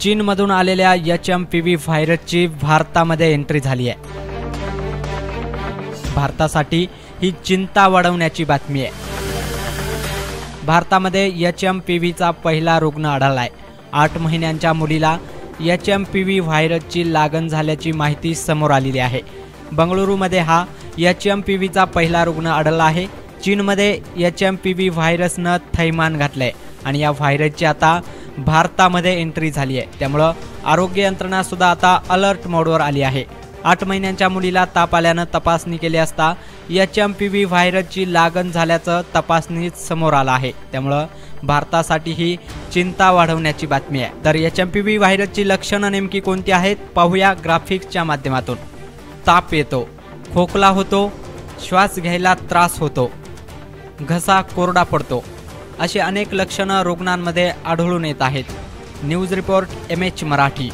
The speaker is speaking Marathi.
चीनमधून आलेल्या HMPV व्हायरसची भारतामध्ये एंट्री झाली आहे। भारतासाठी ही चिंता वाढवण्याची बातमी आहे। भारतामध्ये HMPVचा पहिला रुग्ण आढळला आहे। 8 महिन्यांच्या मुलीला HMPV व्हायरसची लागण झाल्याची माहिती समोर आलेली आहे। बंगळुरूमध्ये हा HMPVचा पहिला रुग्ण आढळला आहे। चीनमध्ये HMPV व्हायरसनं थैमान घातलंय आणि या व्हायरसची आता भारतामध्ये एंट्री झाली आहे। त्यामुळे आरोग्य यंत्रणा सुद्धा आता अलर्ट मोडवर आली आहे। 8 महिन्यांच्या मुलीला ताप आल्यानं तपासणी केली असता HMPV व्हायरसची लागण झाल्याचं तपासणीत समोर आलं आहे। त्यामुळे भारतासाठी ही चिंता वाढवण्याची बातमी आहे। तर HMPV व्हायरसची लक्षणं नेमकी कोणती आहेत पाहूया ग्राफिक्सच्या माध्यमातून। ताप येतो, खोकला होतो, श्वास घ्यायला त्रास होतो, घसा कोरडा पडतो, अशी अनेक लक्षणं रुग्णांमध्ये आढळून येत आहेत। News report MH Marathi.